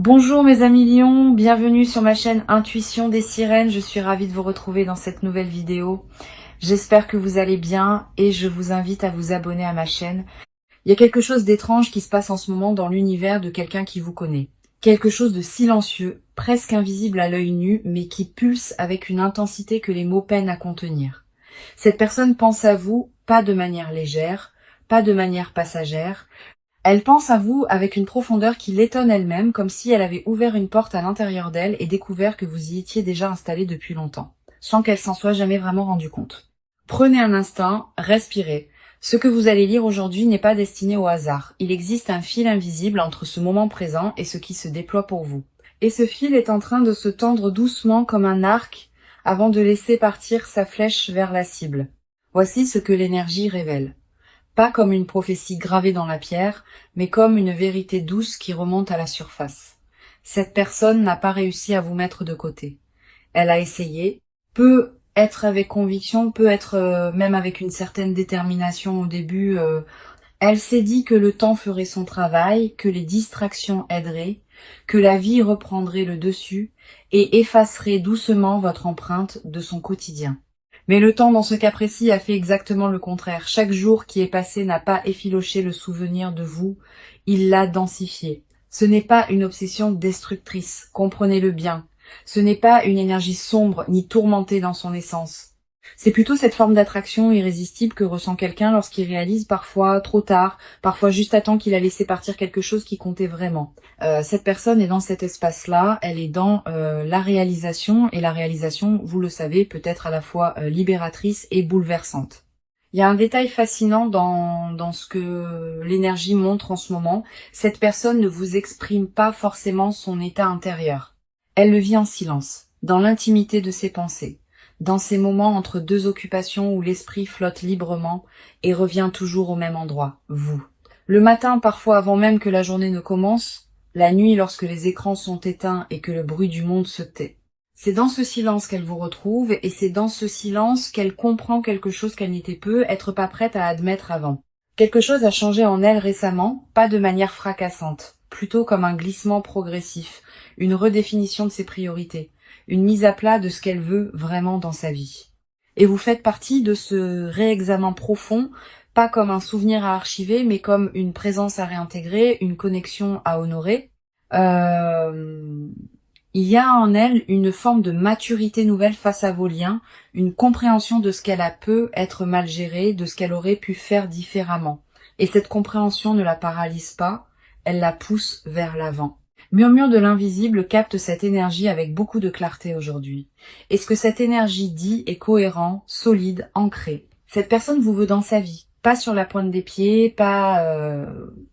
Bonjour mes amis lions, bienvenue sur ma chaîne Intuition des Sirènes, je suis ravie de vous retrouver dans cette nouvelle vidéo. J'espère que vous allez bien et je vous invite à vous abonner à ma chaîne. Il y a quelque chose d'étrange qui se passe en ce moment dans l'univers de quelqu'un qui vous connaît. Quelque chose de silencieux, presque invisible à l'œil nu, mais qui pulse avec une intensité que les mots peinent à contenir. Cette personne pense à vous, pas de manière légère, pas de manière passagère. Elle pense à vous avec une profondeur qui l'étonne elle-même, comme si elle avait ouvert une porte à l'intérieur d'elle et découvert que vous y étiez déjà installé depuis longtemps, sans qu'elle s'en soit jamais vraiment rendue compte. Prenez un instant, respirez. Ce que vous allez lire aujourd'hui n'est pas destiné au hasard. Il existe un fil invisible entre ce moment présent et ce qui se déploie pour vous. Et ce fil est en train de se tendre doucement comme un arc avant de laisser partir sa flèche vers la cible. Voici ce que l'énergie révèle. Pas comme une prophétie gravée dans la pierre, mais comme une vérité douce qui remonte à la surface. Cette personne n'a pas réussi à vous mettre de côté. Elle a essayé, peut être avec conviction, peut être même avec une certaine détermination au début. Elle s'est dit que le temps ferait son travail, que les distractions aideraient, que la vie reprendrait le dessus et effacerait doucement votre empreinte de son quotidien. Mais le temps, dans ce cas précis, a fait exactement le contraire. Chaque jour qui est passé n'a pas effiloché le souvenir de vous, il l'a densifié. Ce n'est pas une obsession destructrice, comprenez-le bien. Ce n'est pas une énergie sombre ni tourmentée dans son essence. C'est plutôt cette forme d'attraction irrésistible que ressent quelqu'un lorsqu'il réalise parfois trop tard, parfois juste à temps qu'il a laissé partir quelque chose qui comptait vraiment. Cette personne est dans cet espace-là, elle est dans la réalisation, et la réalisation, vous le savez, peut être à la fois libératrice et bouleversante. Il y a un détail fascinant dans ce que l'énergie montre en ce moment. Cette personne ne vous exprime pas forcément son état intérieur. Elle le vit en silence, dans l'intimité de ses pensées, dans ces moments entre deux occupations où l'esprit flotte librement et revient toujours au même endroit, vous. Le matin, parfois avant même que la journée ne commence, la nuit lorsque les écrans sont éteints et que le bruit du monde se tait. C'est dans ce silence qu'elle vous retrouve et c'est dans ce silence qu'elle comprend quelque chose qu'elle n'était peu être pas prête à admettre avant. Quelque chose a changé en elle récemment, pas de manière fracassante, plutôt comme un glissement progressif, une redéfinition de ses priorités, une mise à plat de ce qu'elle veut vraiment dans sa vie. Et vous faites partie de ce réexamen profond, pas comme un souvenir à archiver, mais comme une présence à réintégrer, une connexion à honorer. Il y a en elle une forme de maturité nouvelle face à vos liens, une compréhension de ce qu'elle a peut être mal géré, de ce qu'elle aurait pu faire différemment. Et cette compréhension ne la paralyse pas, elle la pousse vers l'avant. Murmure de l'invisible capte cette énergie avec beaucoup de clarté aujourd'hui. Et ce que cette énergie dit est cohérent, solide, ancré. Cette personne vous veut dans sa vie, pas sur la pointe des pieds, pas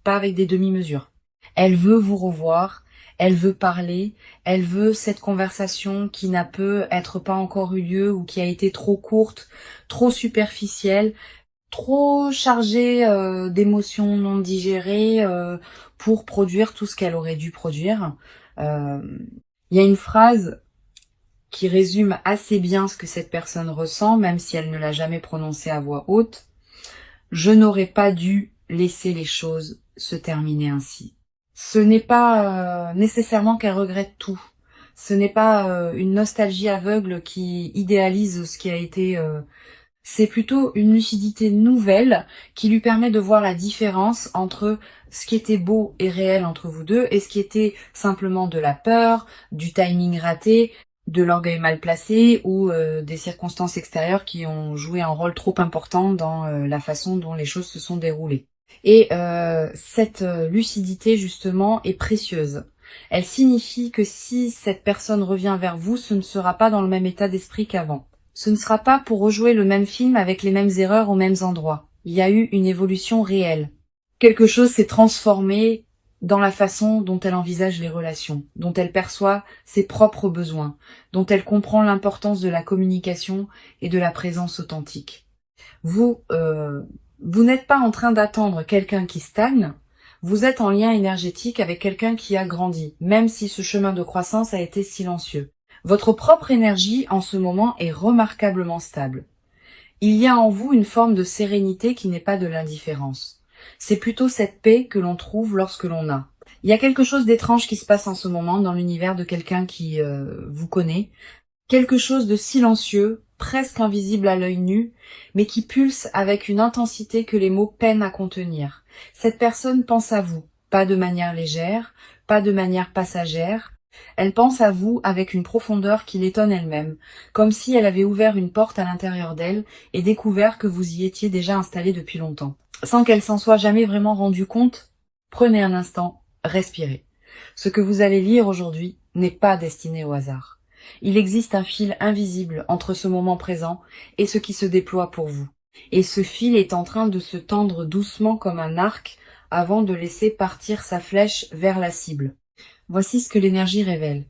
avec des demi-mesures. Elle veut vous revoir, elle veut parler, elle veut cette conversation qui n'a peut-être pas encore eu lieu ou qui a été trop courte, trop superficielle, trop chargée d'émotions non digérées pour produire tout ce qu'elle aurait dû produire. Il y a une phrase qui résume assez bien ce que cette personne ressent, même si elle ne l'a jamais prononcée à voix haute. Je n'aurais pas dû laisser les choses se terminer ainsi. Ce n'est pas nécessairement qu'elle regrette tout. Ce n'est pas une nostalgie aveugle qui idéalise ce qui a été. C'est plutôt une lucidité nouvelle qui lui permet de voir la différence entre ce qui était beau et réel entre vous deux et ce qui était simplement de la peur, du timing raté, de l'orgueil mal placé ou des circonstances extérieures qui ont joué un rôle trop important dans la façon dont les choses se sont déroulées. Et cette lucidité, justement, est précieuse. Elle signifie que si cette personne revient vers vous, ce ne sera pas dans le même état d'esprit qu'avant. Ce ne sera pas pour rejouer le même film avec les mêmes erreurs aux mêmes endroits. Il y a eu une évolution réelle. Quelque chose s'est transformé dans la façon dont elle envisage les relations, dont elle perçoit ses propres besoins, dont elle comprend l'importance de la communication et de la présence authentique. Vous n'êtes pas en train d'attendre quelqu'un qui stagne, vous êtes en lien énergétique avec quelqu'un qui a grandi, même si ce chemin de croissance a été silencieux. Votre propre énergie en ce moment est remarquablement stable. Il y a en vous une forme de sérénité qui n'est pas de l'indifférence. C'est plutôt cette paix que l'on trouve lorsque l'on a, Il y a quelque chose d'étrange qui se passe en ce moment dans l'univers de quelqu'un qui vous connaît. Quelque chose de silencieux, presque invisible à l'œil nu, mais qui pulse avec une intensité que les mots peinent à contenir. Cette personne pense à vous, pas de manière légère, pas de manière passagère. Elle pense à vous avec une profondeur qui l'étonne elle-même, comme si elle avait ouvert une porte à l'intérieur d'elle et découvert que vous y étiez déjà installé depuis longtemps. Sans qu'elle s'en soit jamais vraiment rendue compte, prenez un instant, respirez. Ce que vous allez lire aujourd'hui n'est pas destiné au hasard. Il existe un fil invisible entre ce moment présent et ce qui se déploie pour vous. Et ce fil est en train de se tendre doucement comme un arc avant de laisser partir sa flèche vers la cible. Voici ce que l'énergie révèle.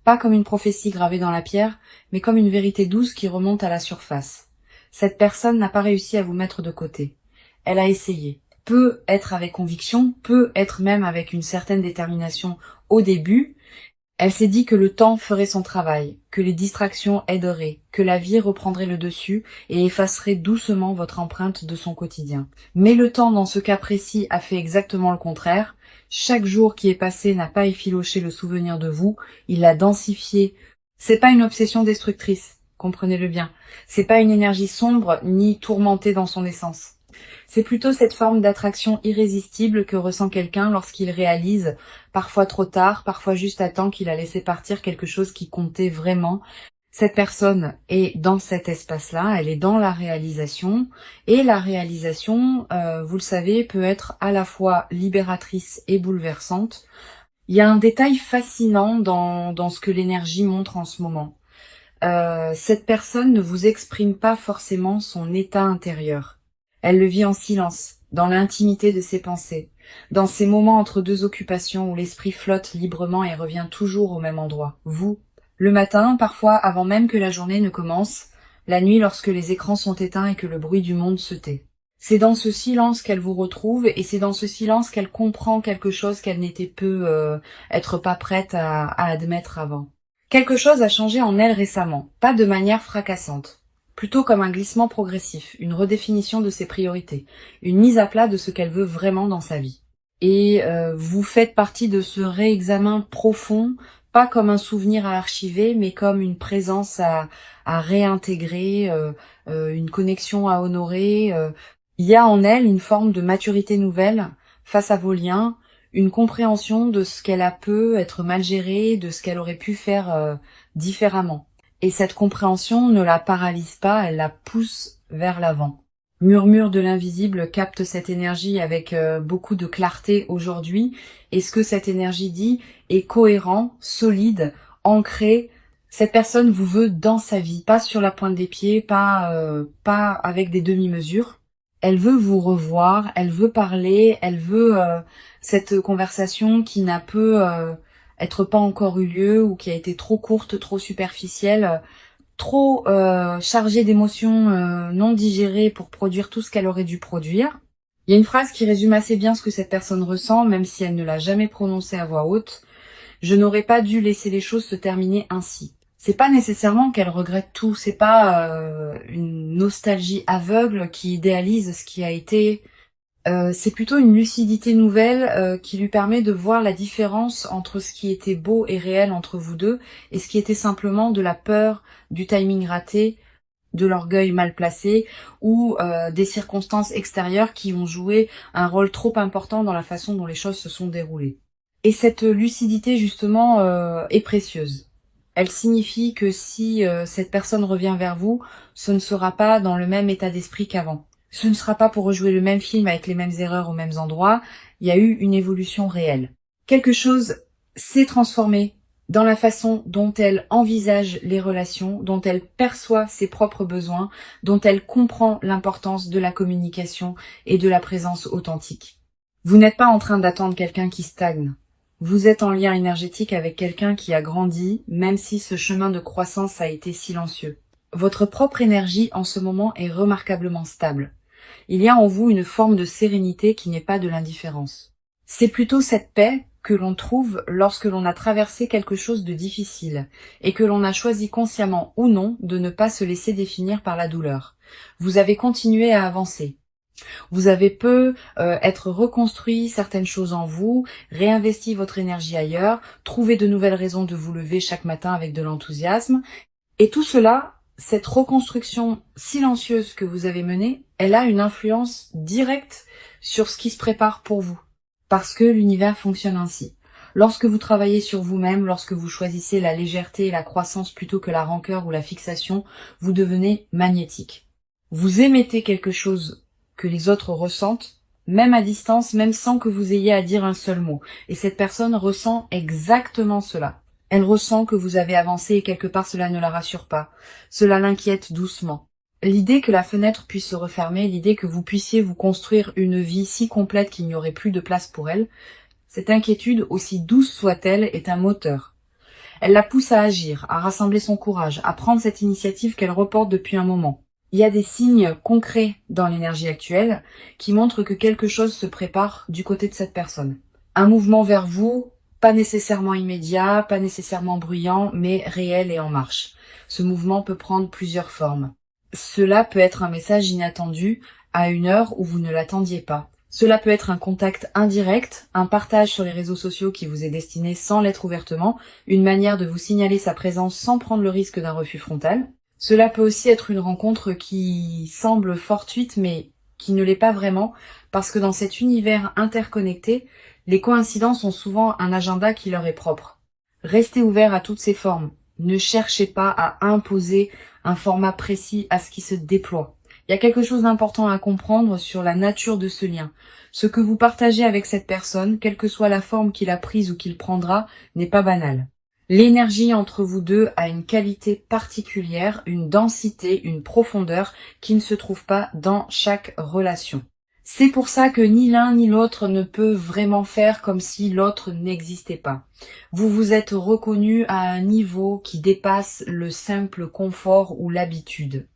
Pas comme une prophétie gravée dans la pierre, mais comme une vérité douce qui remonte à la surface. Cette personne n'a pas réussi à vous mettre de côté. Elle a essayé. Peut être avec conviction, peut être même avec une certaine détermination au début. Elle s'est dit que le temps ferait son travail, que les distractions aideraient, que la vie reprendrait le dessus et effacerait doucement votre empreinte de son quotidien. Mais le temps, dans ce cas précis, a fait exactement le contraire. Chaque jour qui est passé n'a pas effiloché le souvenir de vous, il l'a densifié. C'est pas une obsession destructrice, comprenez-le bien. C'est pas une énergie sombre ni tourmentée dans son essence. C'est plutôt cette forme d'attraction irrésistible que ressent quelqu'un lorsqu'il réalise, parfois trop tard, parfois juste à temps qu'il a laissé partir quelque chose qui comptait vraiment. Cette personne est dans cet espace-là, elle est dans la réalisation, et la réalisation, vous le savez, peut être à la fois libératrice et bouleversante. Il y a un détail fascinant dans ce que l'énergie montre en ce moment. Cette personne ne vous exprime pas forcément son état intérieur. Elle le vit en silence, dans l'intimité de ses pensées, dans ces moments entre deux occupations où l'esprit flotte librement et revient toujours au même endroit, vous. Le matin, parfois avant même que la journée ne commence, la nuit lorsque les écrans sont éteints et que le bruit du monde se tait. C'est dans ce silence qu'elle vous retrouve et c'est dans ce silence qu'elle comprend quelque chose qu'elle n'était être pas prête à admettre avant. Quelque chose a changé en elle récemment, pas de manière fracassante. Plutôt comme un glissement progressif, une redéfinition de ses priorités, une mise à plat de ce qu'elle veut vraiment dans sa vie. Et vous faites partie de ce réexamen profond, pas comme un souvenir à archiver, mais comme une présence à réintégrer, une connexion à honorer. Il y a en elle une forme de maturité nouvelle face à vos liens, une compréhension de ce qu'elle a pu être mal géré, de ce qu'elle aurait pu faire différemment. Et cette compréhension ne la paralyse pas, elle la pousse vers l'avant. Murmure de l'invisible capte cette énergie avec beaucoup de clarté aujourd'hui. Et ce que cette énergie dit est cohérent, solide, ancré. Cette personne vous veut dans sa vie, pas sur la pointe des pieds, pas avec des demi-mesures. Elle veut vous revoir, elle veut parler, elle veut cette conversation qui n'a pu être pas encore eu lieu ou qui a été trop courte, trop superficielle, trop chargée d'émotions non digérées pour produire tout ce qu'elle aurait dû produire. Il y a une phrase qui résume assez bien ce que cette personne ressent, même si elle ne l'a jamais prononcée à voix haute. Je n'aurais pas dû laisser les choses se terminer ainsi. C'est pas nécessairement qu'elle regrette tout, c'est pas une nostalgie aveugle qui idéalise ce qui a été. C'est plutôt une lucidité nouvelle qui lui permet de voir la différence entre ce qui était beau et réel entre vous deux et ce qui était simplement de la peur, du timing raté, de l'orgueil mal placé ou des circonstances extérieures qui ont joué un rôle trop important dans la façon dont les choses se sont déroulées. Et cette lucidité justement est précieuse. Elle signifie que si cette personne revient vers vous, ce ne sera pas dans le même état d'esprit qu'avant. Ce ne sera pas pour rejouer le même film avec les mêmes erreurs aux mêmes endroits. Il y a eu une évolution réelle. Quelque chose s'est transformé dans la façon dont elle envisage les relations, dont elle perçoit ses propres besoins, dont elle comprend l'importance de la communication et de la présence authentique. Vous n'êtes pas en train d'attendre quelqu'un qui stagne. Vous êtes en lien énergétique avec quelqu'un qui a grandi, même si ce chemin de croissance a été silencieux. Votre propre énergie en ce moment est remarquablement stable. Il y a en vous une forme de sérénité qui n'est pas de l'indifférence. C'est plutôt cette paix que l'on trouve lorsque l'on a traversé quelque chose de difficile et que l'on a choisi consciemment ou non de ne pas se laisser définir par la douleur. Vous avez continué à avancer. Vous avez peu être reconstruit certaines choses en vous, réinvesti votre énergie ailleurs, trouvé de nouvelles raisons de vous lever chaque matin avec de l'enthousiasme. Et tout cela, cette reconstruction silencieuse que vous avez menée, elle a une influence directe sur ce qui se prépare pour vous. Parce que l'univers fonctionne ainsi. Lorsque vous travaillez sur vous-même, lorsque vous choisissez la légèreté et la croissance plutôt que la rancœur ou la fixation, vous devenez magnétique. Vous émettez quelque chose que les autres ressentent, même à distance, même sans que vous ayez à dire un seul mot. Et cette personne ressent exactement cela. Elle ressent que vous avez avancé et quelque part cela ne la rassure pas. Cela l'inquiète doucement. L'idée que la fenêtre puisse se refermer, l'idée que vous puissiez vous construire une vie si complète qu'il n'y aurait plus de place pour elle, cette inquiétude, aussi douce soit-elle, est un moteur. Elle la pousse à agir, à rassembler son courage, à prendre cette initiative qu'elle reporte depuis un moment. Il y a des signes concrets dans l'énergie actuelle qui montrent que quelque chose se prépare du côté de cette personne. Un mouvement vers vous, pas nécessairement immédiat, pas nécessairement bruyant, mais réel et en marche. Ce mouvement peut prendre plusieurs formes. Cela peut être un message inattendu à une heure où vous ne l'attendiez pas. Cela peut être un contact indirect, un partage sur les réseaux sociaux qui vous est destiné sans l'être ouvertement, une manière de vous signaler sa présence sans prendre le risque d'un refus frontal. Cela peut aussi être une rencontre qui semble fortuite mais qui ne l'est pas vraiment, parce que dans cet univers interconnecté, les coïncidences ont souvent un agenda qui leur est propre. Restez ouvert à toutes ces formes. Ne cherchez pas à imposer un format précis à ce qui se déploie. Il y a quelque chose d'important à comprendre sur la nature de ce lien. Ce que vous partagez avec cette personne, quelle que soit la forme qu'il a prise ou qu'il prendra, n'est pas banal. L'énergie entre vous deux a une qualité particulière, une densité, une profondeur qui ne se trouve pas dans chaque relation. C'est pour ça que ni l'un ni l'autre ne peut vraiment faire comme si l'autre n'existait pas. Vous vous êtes reconnus à un niveau qui dépasse le simple confort ou l'habitude.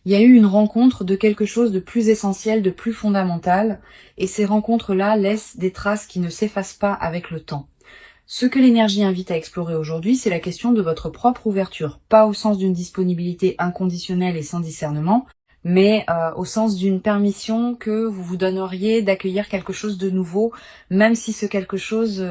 Il y a eu une rencontre de quelque chose de plus essentiel, de plus fondamental, et ces rencontres-là laissent des traces qui ne s'effacent pas avec le temps. Ce que l'énergie invite à explorer aujourd'hui, c'est la question de votre propre ouverture, pas au sens d'une disponibilité inconditionnelle et sans discernement, mais au sens d'une permission que vous vous donneriez d'accueillir quelque chose de nouveau, même si ce quelque chose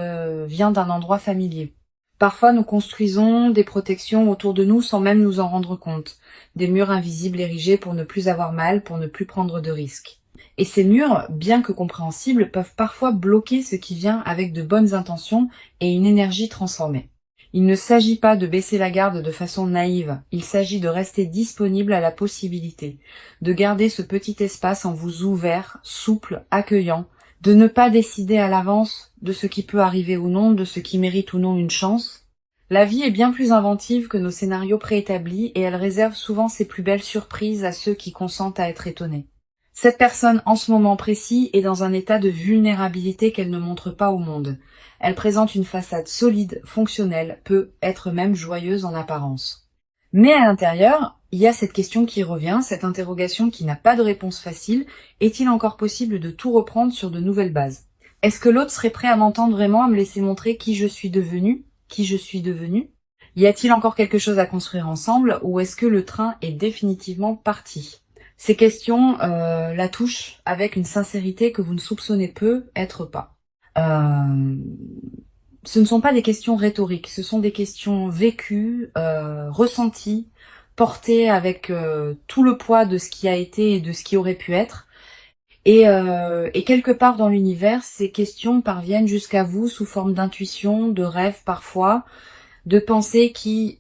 vient d'un endroit familier. Parfois, nous construisons des protections autour de nous sans même nous en rendre compte. Des murs invisibles érigés pour ne plus avoir mal, pour ne plus prendre de risques. Et ces murs, bien que compréhensibles, peuvent parfois bloquer ce qui vient avec de bonnes intentions et une énergie transformée. Il ne s'agit pas de baisser la garde de façon naïve, il s'agit de rester disponible à la possibilité, de garder ce petit espace en vous ouvert, souple, accueillant, de ne pas décider à l'avance de ce qui peut arriver ou non, de ce qui mérite ou non une chance. La vie est bien plus inventive que nos scénarios préétablis et elle réserve souvent ses plus belles surprises à ceux qui consentent à être étonnés. Cette personne, en ce moment précis, est dans un état de vulnérabilité qu'elle ne montre pas au monde. Elle présente une façade solide, fonctionnelle, peut être même joyeuse en apparence. Mais à l'intérieur, il y a cette question qui revient, cette interrogation qui n'a pas de réponse facile. Est-il encore possible de tout reprendre sur de nouvelles bases? Est-ce que l'autre serait prêt à m'entendre vraiment, à me laisser montrer qui je suis devenue? Qui je suis devenue? Y a-t-il encore quelque chose à construire ensemble, ou est-ce que le train est définitivement parti? Ces questions la touchent avec une sincérité que vous ne soupçonnez peu être pas. Ce ne sont pas des questions rhétoriques, ce sont des questions vécues, ressenties, portées avec tout le poids de ce qui a été et de ce qui aurait pu être. Et quelque part dans l'univers, ces questions parviennent jusqu'à vous sous forme d'intuition, de rêves parfois, de pensées qui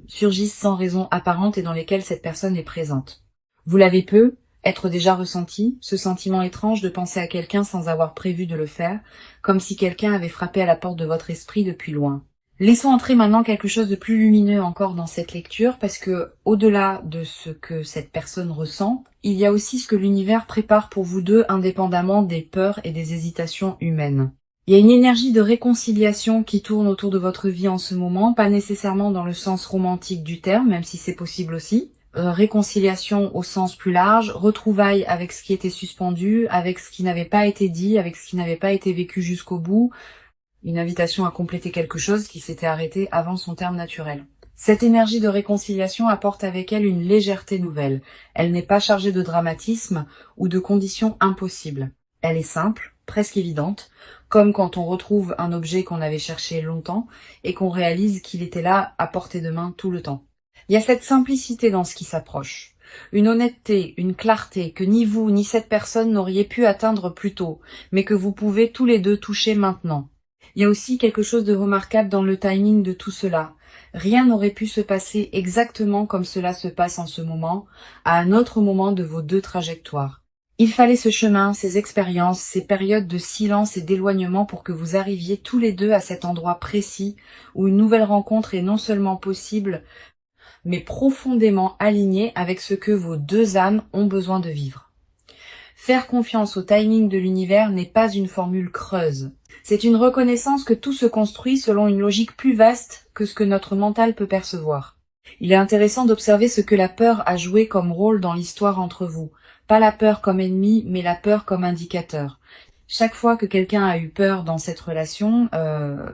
surgissent sans raison apparente et dans lesquelles cette personne est présente. Vous l'avez peu, être déjà ressenti, ce sentiment étrange de penser à quelqu'un sans avoir prévu de le faire, comme si quelqu'un avait frappé à la porte de votre esprit depuis loin. Laissons entrer maintenant quelque chose de plus lumineux encore dans cette lecture, parce que, au-delà de ce que cette personne ressent, il y a aussi ce que l'univers prépare pour vous deux indépendamment des peurs et des hésitations humaines. Il y a une énergie de réconciliation qui tourne autour de votre vie en ce moment, pas nécessairement dans le sens romantique du terme, même si c'est possible aussi. Réconciliation au sens plus large, retrouvailles avec ce qui était suspendu, avec ce qui n'avait pas été dit, avec ce qui n'avait pas été vécu jusqu'au bout, une invitation à compléter quelque chose qui s'était arrêté avant son terme naturel. Cette énergie de réconciliation apporte avec elle une légèreté nouvelle. Elle n'est pas chargée de dramatisme ou de conditions impossibles. Elle est simple, presque évidente, comme quand on retrouve un objet qu'on avait cherché longtemps et qu'on réalise qu'il était là à portée de main tout le temps. Il y a cette simplicité dans ce qui s'approche. Une honnêteté, une clarté que ni vous ni cette personne n'auriez pu atteindre plus tôt, mais que vous pouvez tous les deux toucher maintenant. Il y a aussi quelque chose de remarquable dans le timing de tout cela. Rien n'aurait pu se passer exactement comme cela se passe en ce moment, à un autre moment de vos deux trajectoires. Il fallait ce chemin, ces expériences, ces périodes de silence et d'éloignement pour que vous arriviez tous les deux à cet endroit précis où une nouvelle rencontre est non seulement possible, mais profondément alignée avec ce que vos deux âmes ont besoin de vivre. Faire confiance au timing de l'univers n'est pas une formule creuse. C'est une reconnaissance que tout se construit selon une logique plus vaste que ce que notre mental peut percevoir. Il est intéressant d'observer ce que la peur a joué comme rôle dans l'histoire entre vous. Pas la peur comme ennemi, mais la peur comme indicateur. Chaque fois que quelqu'un a eu peur dans cette relation,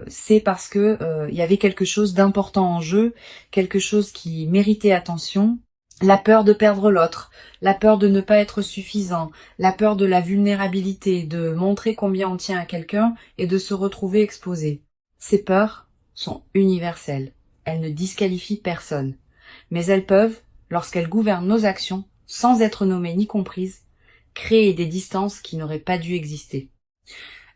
c'est parce que il y avait quelque chose d'important en jeu, quelque chose qui méritait attention. La peur de perdre l'autre, la peur de ne pas être suffisant, la peur de la vulnérabilité, de montrer combien on tient à quelqu'un et de se retrouver exposé. Ces peurs sont universelles. Elles ne disqualifient personne. Mais elles peuvent, lorsqu'elles gouvernent nos actions, sans être nommées ni comprises, créer des distances qui n'auraient pas dû exister.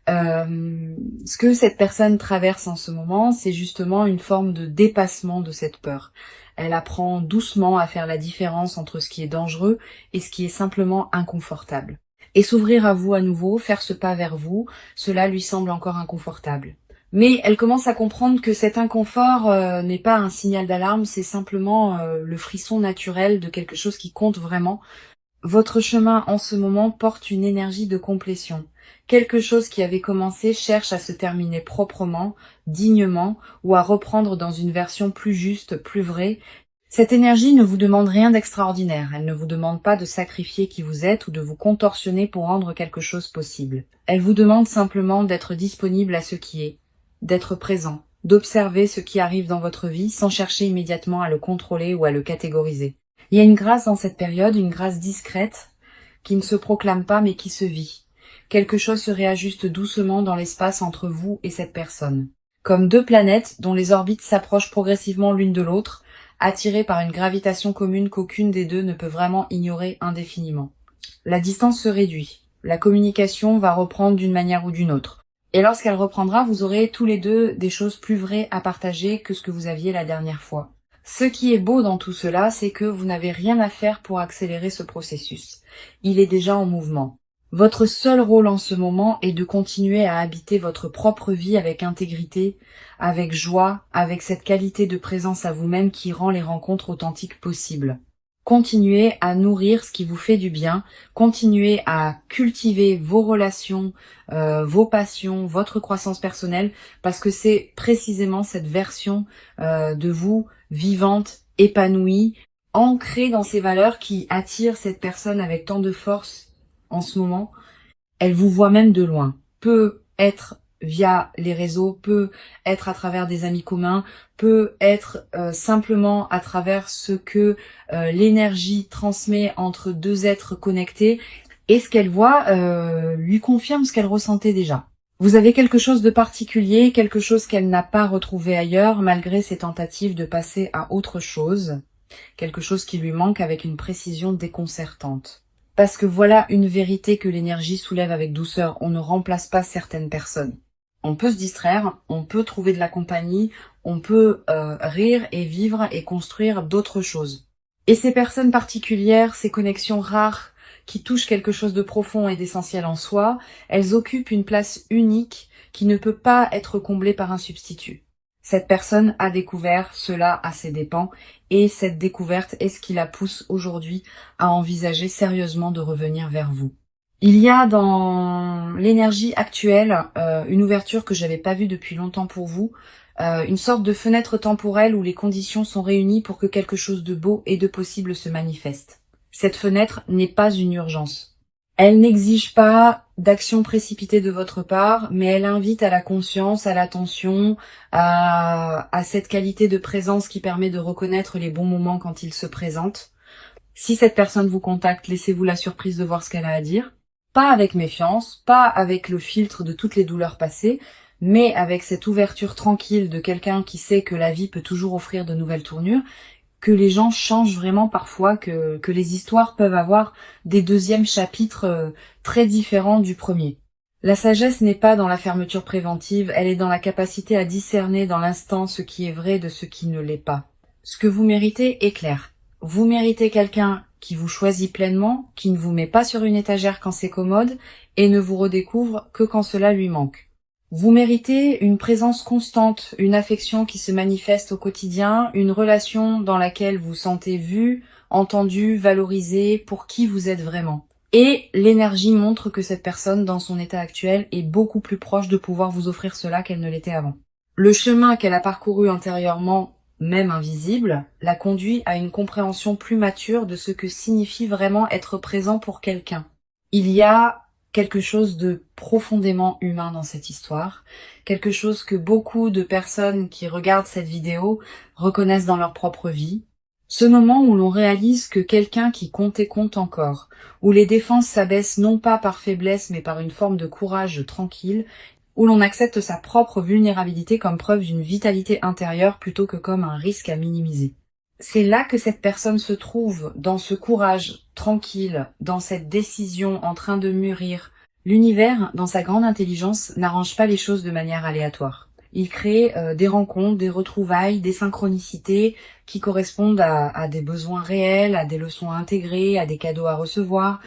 Ce que cette personne traverse en ce moment, c'est justement une forme de dépassement de cette peur. Elle apprend doucement à faire la différence entre ce qui est dangereux et ce qui est simplement inconfortable. Et s'ouvrir à vous à nouveau, faire ce pas vers vous, cela lui semble encore inconfortable. Mais elle commence à comprendre que cet inconfort n'est pas un signal d'alarme, c'est simplement le frisson naturel de quelque chose qui compte vraiment. Votre chemin en ce moment porte une énergie de complétion. Quelque chose qui avait commencé cherche à se terminer proprement, dignement, ou à reprendre dans une version plus juste, plus vraie. Cette énergie ne vous demande rien d'extraordinaire. Elle ne vous demande pas de sacrifier qui vous êtes ou de vous contorsionner pour rendre quelque chose possible. Elle vous demande simplement d'être disponible à ce qui est, d'être présent, d'observer ce qui arrive dans votre vie sans chercher immédiatement à le contrôler ou à le catégoriser. Il y a une grâce dans cette période, une grâce discrète, qui ne se proclame pas mais qui se vit. Quelque chose se réajuste doucement dans l'espace entre vous et cette personne. Comme deux planètes dont les orbites s'approchent progressivement l'une de l'autre, attirées par une gravitation commune qu'aucune des deux ne peut vraiment ignorer indéfiniment. La distance se réduit. La communication va reprendre d'une manière ou d'une autre. Et lorsqu'elle reprendra, vous aurez tous les deux des choses plus vraies à partager que ce que vous aviez la dernière fois. Ce qui est beau dans tout cela, c'est que vous n'avez rien à faire pour accélérer ce processus. Il est déjà en mouvement. Votre seul rôle en ce moment est de continuer à habiter votre propre vie avec intégrité, avec joie, avec cette qualité de présence à vous-même qui rend les rencontres authentiques possibles. Continuez à nourrir ce qui vous fait du bien, continuez à cultiver vos relations, vos passions, votre croissance personnelle, parce que c'est précisément cette version de vous vivante, épanouie, ancrée dans ces valeurs qui attire cette personne avec tant de force en ce moment. Elle vous voit même de loin, peut être via les réseaux, peut être à travers des amis communs, peut être simplement à travers ce que l'énergie transmet entre deux êtres connectés, et ce qu'elle voit lui confirme ce qu'elle ressentait déjà. Vous avez quelque chose de particulier, quelque chose qu'elle n'a pas retrouvé ailleurs, malgré ses tentatives de passer à autre chose, quelque chose qui lui manque avec une précision déconcertante. Parce que voilà une vérité que l'énergie soulève avec douceur, on ne remplace pas certaines personnes. On peut se distraire, on peut trouver de la compagnie, on peut rire et vivre et construire d'autres choses. Et ces personnes particulières, ces connexions rares qui touchent quelque chose de profond et d'essentiel en soi, elles occupent une place unique qui ne peut pas être comblée par un substitut. Cette personne a découvert cela à ses dépens et cette découverte est ce qui la pousse aujourd'hui à envisager sérieusement de revenir vers vous. Il y a dans l'énergie actuelle une ouverture que j'avais pas vue depuis longtemps pour vous, une sorte de fenêtre temporelle où les conditions sont réunies pour que quelque chose de beau et de possible se manifeste. Cette fenêtre n'est pas une urgence. Elle n'exige pas d'action précipitée de votre part, mais elle invite à la conscience, à l'attention, à cette qualité de présence qui permet de reconnaître les bons moments quand ils se présentent. Si cette personne vous contacte, laissez-vous la surprise de voir ce qu'elle a à dire. Pas avec méfiance, pas avec le filtre de toutes les douleurs passées, mais avec cette ouverture tranquille de quelqu'un qui sait que la vie peut toujours offrir de nouvelles tournures, que les gens changent vraiment parfois, que les histoires peuvent avoir des deuxièmes chapitres très différents du premier. La sagesse n'est pas dans la fermeture préventive, elle est dans la capacité à discerner dans l'instant ce qui est vrai de ce qui ne l'est pas. Ce que vous méritez est clair. Vous méritez quelqu'un qui vous choisit pleinement, qui ne vous met pas sur une étagère quand c'est commode et ne vous redécouvre que quand cela lui manque. Vous méritez une présence constante, une affection qui se manifeste au quotidien, une relation dans laquelle vous sentez vu, entendu, valorisé pour qui vous êtes vraiment. Et l'énergie montre que cette personne, dans son état actuel, est beaucoup plus proche de pouvoir vous offrir cela qu'elle ne l'était avant. Le chemin qu'elle a parcouru antérieurement, même invisible, la conduit à une compréhension plus mature de ce que signifie vraiment être présent pour quelqu'un. Il y a quelque chose de profondément humain dans cette histoire, quelque chose que beaucoup de personnes qui regardent cette vidéo reconnaissent dans leur propre vie. Ce moment où l'on réalise que quelqu'un qui compte et compte encore, où les défenses s'abaissent non pas par faiblesse mais par une forme de courage tranquille, où l'on accepte sa propre vulnérabilité comme preuve d'une vitalité intérieure plutôt que comme un risque à minimiser. C'est là que cette personne se trouve, dans ce courage tranquille, dans cette décision en train de mûrir. L'univers, dans sa grande intelligence, n'arrange pas les choses de manière aléatoire. Il crée des rencontres, des retrouvailles, des synchronicités qui correspondent à des besoins réels, à des leçons à intégrer, à des cadeaux à recevoir.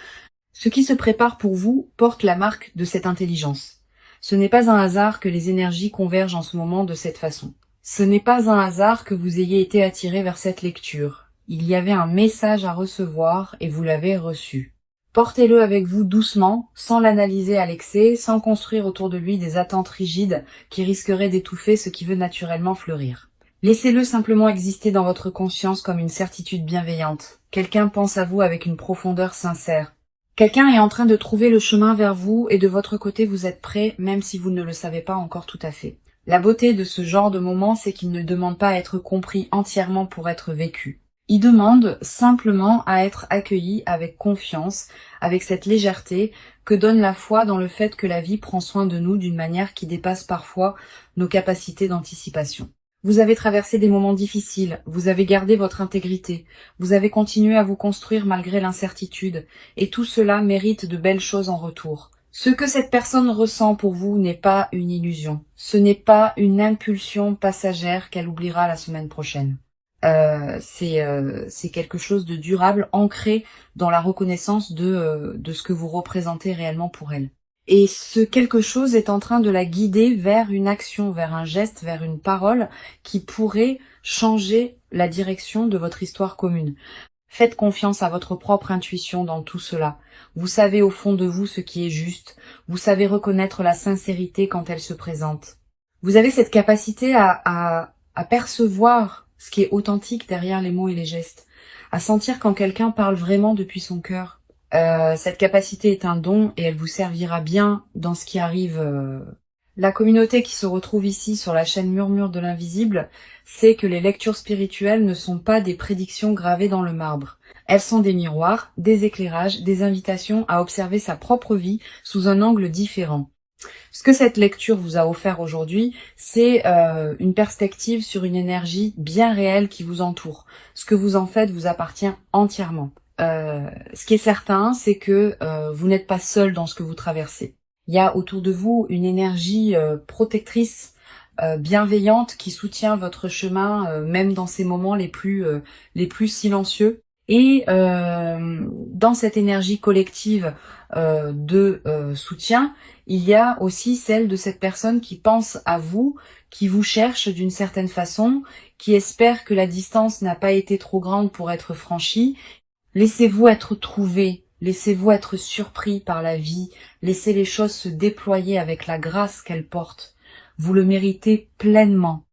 Ce qui se prépare pour vous porte la marque de cette intelligence. Ce n'est pas un hasard que les énergies convergent en ce moment de cette façon. Ce n'est pas un hasard que vous ayez été attiré vers cette lecture. Il y avait un message à recevoir et vous l'avez reçu. Portez-le avec vous doucement, sans l'analyser à l'excès, sans construire autour de lui des attentes rigides qui risqueraient d'étouffer ce qui veut naturellement fleurir. Laissez-le simplement exister dans votre conscience comme une certitude bienveillante. Quelqu'un pense à vous avec une profondeur sincère. Quelqu'un est en train de trouver le chemin vers vous et de votre côté vous êtes prêt, même si vous ne le savez pas encore tout à fait. La beauté de ce genre de moment, c'est qu'il ne demande pas à être compris entièrement pour être vécu. Il demande simplement à être accueilli avec confiance, avec cette légèreté que donne la foi dans le fait que la vie prend soin de nous d'une manière qui dépasse parfois nos capacités d'anticipation. Vous avez traversé des moments difficiles, vous avez gardé votre intégrité, vous avez continué à vous construire malgré l'incertitude, et tout cela mérite de belles choses en retour. Ce que cette personne ressent pour vous n'est pas une illusion, ce n'est pas une impulsion passagère qu'elle oubliera la semaine prochaine. C'est quelque chose de durable, ancré dans la reconnaissance de ce que vous représentez réellement pour elle. Et ce quelque chose est en train de la guider vers une action, vers un geste, vers une parole qui pourrait changer la direction de votre histoire commune. Faites confiance à votre propre intuition dans tout cela. Vous savez au fond de vous ce qui est juste. Vous savez reconnaître la sincérité quand elle se présente. Vous avez cette capacité à percevoir ce qui est authentique derrière les mots et les gestes. À sentir quand quelqu'un parle vraiment depuis son cœur. Cette capacité est un don et elle vous servira bien dans ce qui arrive. La communauté qui se retrouve ici sur la chaîne Murmure de l'Invisible sait que les lectures spirituelles ne sont pas des prédictions gravées dans le marbre. Elles sont des miroirs, des éclairages, des invitations à observer sa propre vie sous un angle différent. Ce que cette lecture vous a offert aujourd'hui, c'est une perspective sur une énergie bien réelle qui vous entoure. Ce que vous en faites vous appartient entièrement. Ce qui est certain, c'est que vous n'êtes pas seul dans ce que vous traversez. Il y a autour de vous une énergie protectrice, bienveillante qui soutient votre chemin, même dans ces moments les plus silencieux. Et dans cette énergie collective de soutien, il y a aussi celle de cette personne qui pense à vous, qui vous cherche d'une certaine façon, qui espère que la distance n'a pas été trop grande pour être franchie. Laissez-vous être trouvé. Laissez-vous être surpris par la vie, laissez les choses se déployer avec la grâce qu'elles portent. Vous le méritez pleinement.